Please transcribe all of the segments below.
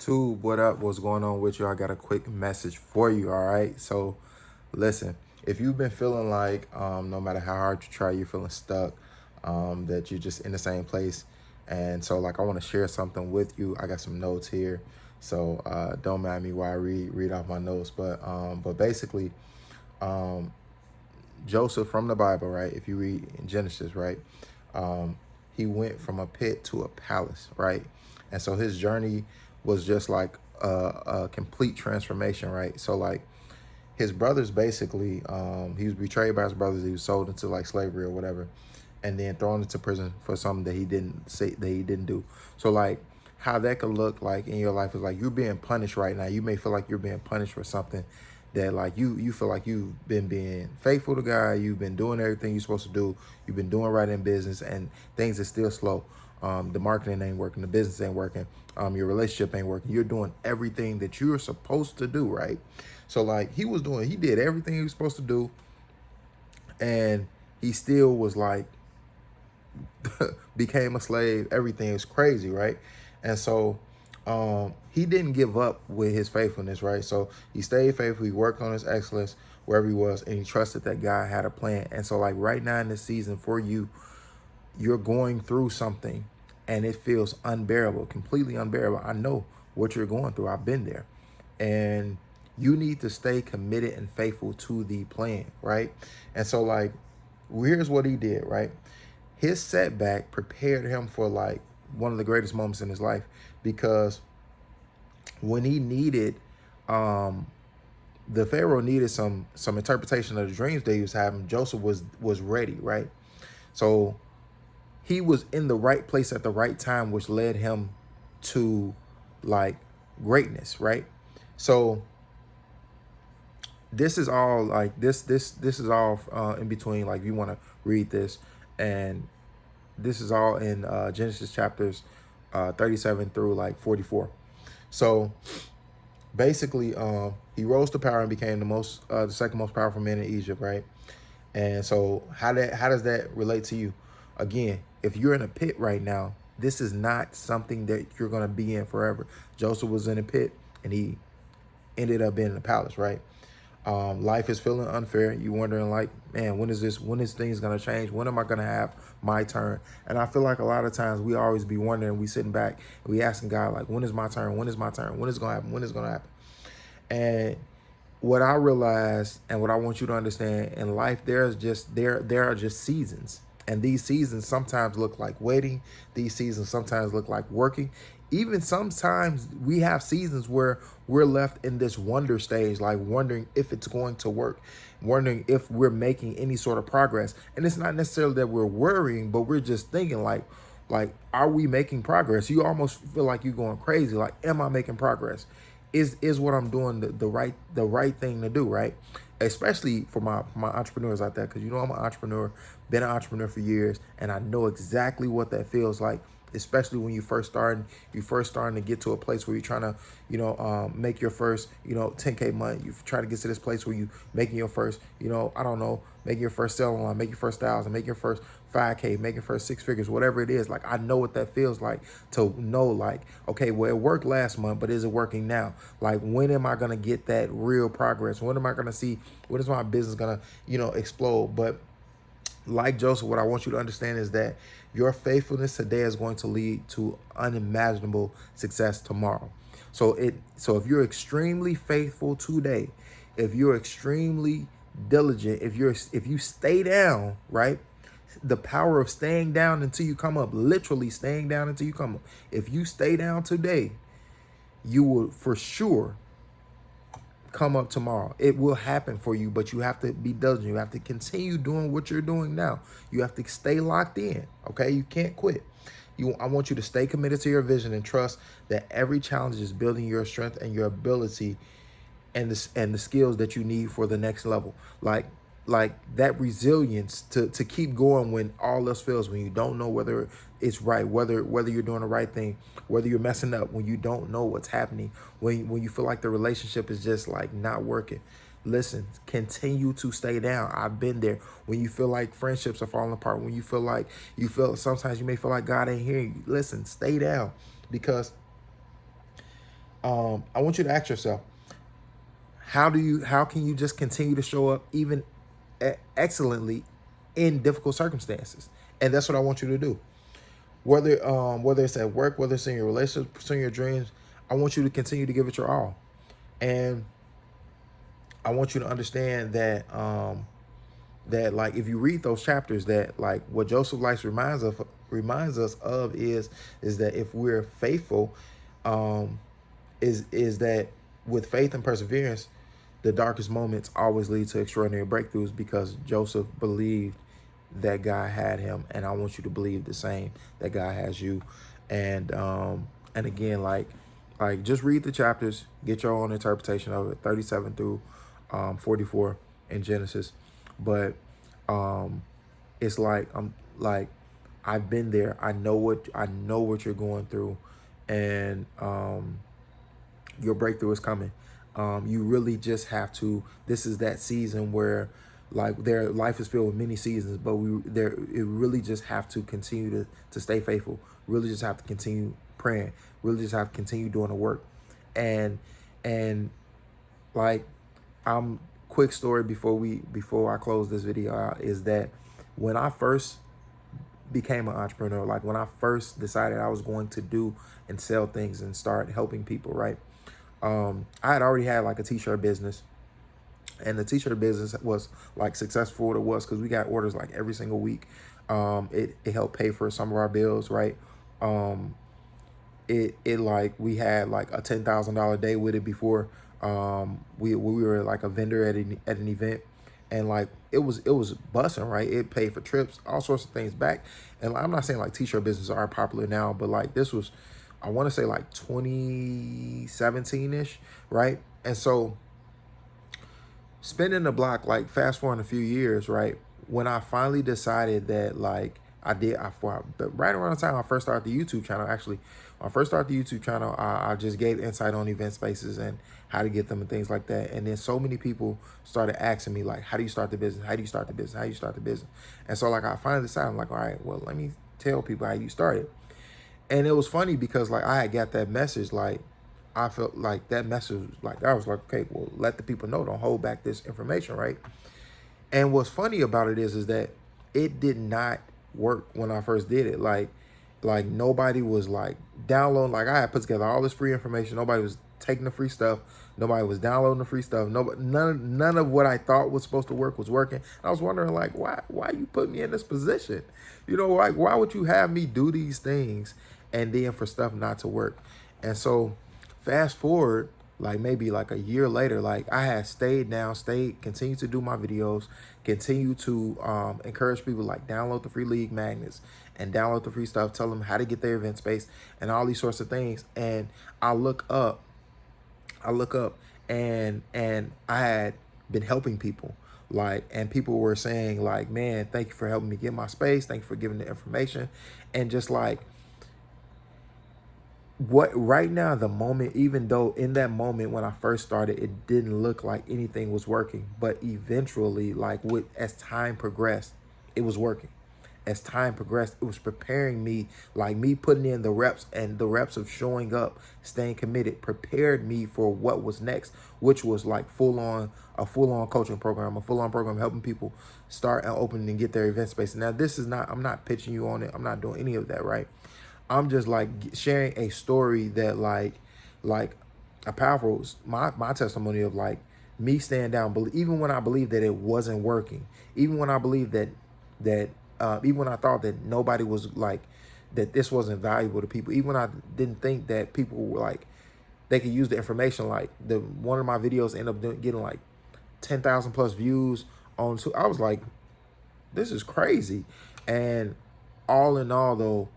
YouTube, what up? What's going on with you? I got a quick message for you, all right? So, listen, if you've been feeling like no matter how hard you try, you're feeling stuck, that you're just in the same place. And so, like, I want to share something with you. I got some notes here. So, don't mind me while I read off my notes. But basically, um, Joseph from the Bible, right? If you read in Genesis, right? Um, he went from a pit to a palace, right? And so his journey was just like a complete transformation, right? So like his brothers basically, he was betrayed by his brothers. He was sold into like slavery or whatever, and then thrown into prison for something that he didn't say that he didn't do. So like how that could look like in your life is like you're being punished right now. You may feel like you're being punished for something that like you feel like you've been being faithful to God, you've been doing everything you're supposed to do, you've been doing right in business, and things are still slow. The marketing ain't working, the business ain't working, your relationship ain't working. You're doing everything that you're supposed to do, right? So like he did everything he was supposed to do, and he still was like became a slave. Everything is crazy, right? And so he didn't give up with his faithfulness, right? So he stayed faithful. He worked on his excellence wherever he was, and he trusted that God had a plan. And so, like right now in this season for you, you're going through something, and it feels unbearable, completely unbearable. I know what you're going through. I've been there, and you need to stay committed and faithful to the plan, right? And so, like, here's what he did, right? His setback prepared him for like one of the greatest moments in his life, because when he needed the Pharaoh needed some interpretation of the dreams that he was having, Joseph was ready, right? So he was in the right place at the right time, which led him to like greatness, right? So this is all like this is all in between. Like if you want to read this, and this is all in Genesis chapters 37 through like 44. So basically, he rose to power and became the second most powerful man in Egypt, right? And so how does that relate to you? Again, if you're in a pit right now, this is not something that you're going to be in forever. Joseph was in a pit, and he ended up being in the palace, right? Life is feeling unfair. You wondering like, man, when is things gonna change? When am I gonna have my turn? And I feel like a lot of times we always be wondering, we sitting back and we asking God like, when is my turn? When is my turn? When is it gonna happen? When is it gonna happen? And what I realized and what I want you to understand in life, there are just seasons. And these seasons sometimes look like waiting. These seasons sometimes look like working. Even sometimes we have seasons where we're left in this wonder stage, like wondering if it's going to work, wondering if we're making any sort of progress. And it's not necessarily that we're worrying, but we're just thinking like, are we making progress? You almost feel like you're going crazy. Like, am I making progress? Is what I'm doing the right thing to do, right? Especially for my entrepreneurs out there, because you know I'm an entrepreneur, been an entrepreneur for years, and I know exactly what that feels like. Especially when you first starting to get to a place where you're trying to, make your first, 10K month. You try to get to this place where you making your first, I don't know, making your first sell online, make your first 1,000, make your first 5K, make your first 6 figures, whatever it is. Like I know what that feels like to know, like, okay, well, it worked last month, but is it working now? Like, when am I gonna get that real progress? When am I gonna see? When is my business gonna, explode? But like Joseph, what I want you to understand is that your faithfulness today is going to lead to unimaginable success tomorrow. So if you're extremely faithful today, if you're extremely diligent, if you stay down, right? The power of staying down until you come up, literally staying down until you come up. If you stay down today, you will for sure come up tomorrow. It will happen for you, but you have to be diligent. You have to continue doing what you're doing now. You have to stay locked in. Okay, you can't quit. I want you to stay committed to your vision and trust that every challenge is building your strength and your ability and the skills that you need for the next level. Like that resilience to keep going when all else fails, when you don't know whether it's right, whether you're doing the right thing, whether you're messing up, when you don't know what's happening, when you feel like the relationship is just like not working. Listen, continue to stay down. I've been there. When you feel like friendships are falling apart, when you feel sometimes you may feel like God ain't hearing you. Listen, stay down, because I want you to ask yourself, how can you just continue to show up even excellently in difficult circumstances? And that's what I want you to do. Whether it's at work, whether it's in your relationship, pursuing your dreams, I want you to continue to give it your all. And I want you to understand that that like if you read those chapters, that like what Joseph Life reminds us of is that if we're faithful, is that with faith and perseverance, the darkest moments always lead to extraordinary breakthroughs, because Joseph believed that God had him, and I want you to believe the same, that God has you. And again, like just read the chapters, get your own interpretation of it, 37 through 44 in Genesis. But it's like I've been there. I know what you're going through, and your breakthrough is coming. You really just have to. This is that season where, like, their life is filled with many seasons, but it really just have to continue to stay faithful. Really just have to continue praying. Really just have to continue doing the work, and like, quick story before I close this video out, is that when I first became an entrepreneur, like when I first decided I was going to do and sell things and start helping people, right? I had already had like a t-shirt business, and the t-shirt business was like successful. It was because we got orders like every single week. It helped pay for some of our bills, right? It like we had like a $10,000 day with it before. We were like a vendor at an event, and like it was busting, right? It paid for trips, all sorts of things back. And I'm not saying like t-shirt businesses are popular now, but like this was, I want to say like 2017-ish, right? And so spinning the block, like fast forward a few years, right? When I finally decided that like right around the time I first started the YouTube channel, actually, when I first started the YouTube channel, I just gave insight on event spaces and how to get them and things like that. And then so many people started asking me like, how do you start the business? How do you start the business? How do you start the business? And so like I finally decided, I'm like, all right, well, let me tell people how you started. And it was funny because like I had got that message, like I felt like that message, like I was like, okay, well, let the people know, don't hold back this information, right? And what's funny about it is that it did not work when I first did it. Like nobody was like downloading. Like I had put together all this free information. Nobody was taking the free stuff. Nobody was downloading the free stuff. None of what I thought was supposed to work was working. I was wondering like, why you put me in this position? You know, like why would you have me do these things and then for stuff not to work? And so fast forward, like maybe like a year later, like I had continued to do my videos, continue to encourage people, like download the free league magnets and download the free stuff, tell them how to get their event space and all these sorts of things. And I look up and I had been helping people, like, and people were saying like, man, thank you for helping me get my space. Thank you for giving the information. And just like, what right now, the moment, even though in that moment when I first started, it didn't look like anything was working, but eventually, like as time progressed, it was working. As time progressed, it was preparing me, like me putting in the reps, and the reps of showing up, staying committed, prepared me for what was next, which was like a full-on coaching program, a full-on program helping people start and open and get their event space. Now, this is not, I'm not pitching you on it. I'm not doing any of that, right? I'm just like sharing a story that like a powerful, my testimony of like me staying down, even when I believed that it wasn't working, even when I believed that even when I thought that nobody was like, that this wasn't valuable to people, even when I didn't think that people were like, they could use the information, like one of my videos ended up getting like 10,000 plus views on, so I was like, this is crazy. And all in all though,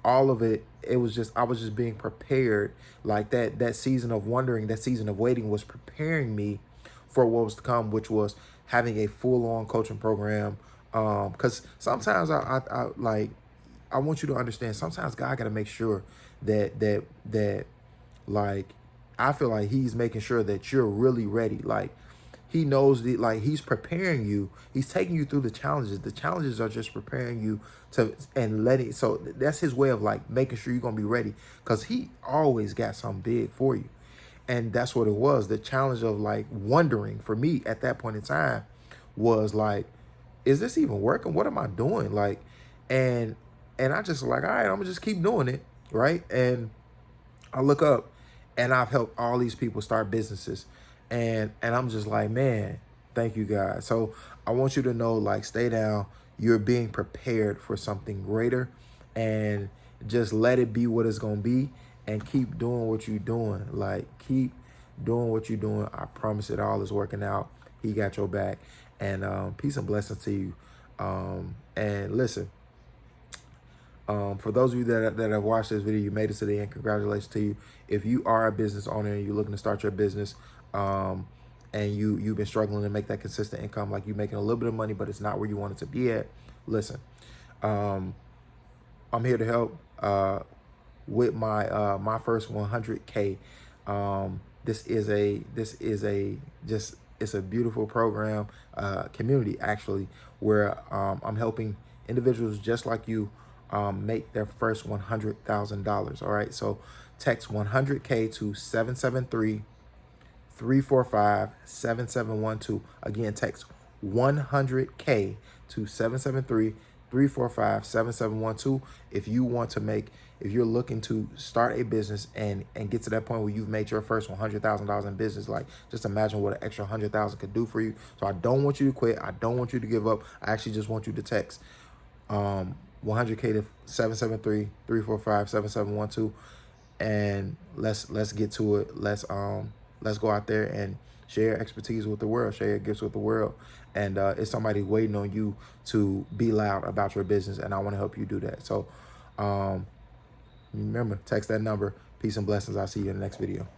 all of it, it was just, I was just being prepared. Like that season of wondering, that season of waiting was preparing me for what was to come, which was having a full-on coaching program. Because sometimes I want you to understand, sometimes God got to make sure that like, I feel like he's making sure that you're really ready. Like, he knows that, like, he's preparing you. He's taking you through the challenges. The challenges are just preparing you so that's his way of like making sure you're going to be ready, because he always got something big for you. And that's what it was. The challenge of like wondering for me at that point in time was like, is this even working? What am I doing? Like, and I just like, all right, I'm gonna just keep doing it, right? And I look up, and I've helped all these people start businesses, and I'm just like, man, thank you guys. So I want you to know, like, stay down. You're being prepared for something greater, and just let it be what it's gonna be, and keep doing what you're doing. Like, keep doing what you're doing. I promise it all is working out. He got your back, and peace and blessings to you. And listen, for those of you that have watched this video, you made it to the end. Congratulations to you. If you are a business owner and you're looking to start your business, and you've been struggling to make that consistent income, like you're making a little bit of money, but it's not where you want it to be at, listen, I'm here to help with my my first 100K. It's a beautiful program, community actually, where I'm helping individuals just like you make their first $100,000. All right, so text 100K to 773-345-7712. Again, text 100K to 773-345-7712 if you want to make, if you're looking to start a business and get to that point where you've made your first $100,000 in business. Like, just imagine what an extra 100,000 could do for you. So I don't want you to quit. I don't want you to give up. I actually just want you to text 100K to 773-345-7712, and let's get to it. Let's go out there and share your expertise with the world, share your gifts with the world. And it's somebody waiting on you to be loud about your business, and I want to help you do that. So remember, text that number. Peace and blessings. I'll see you in the next video.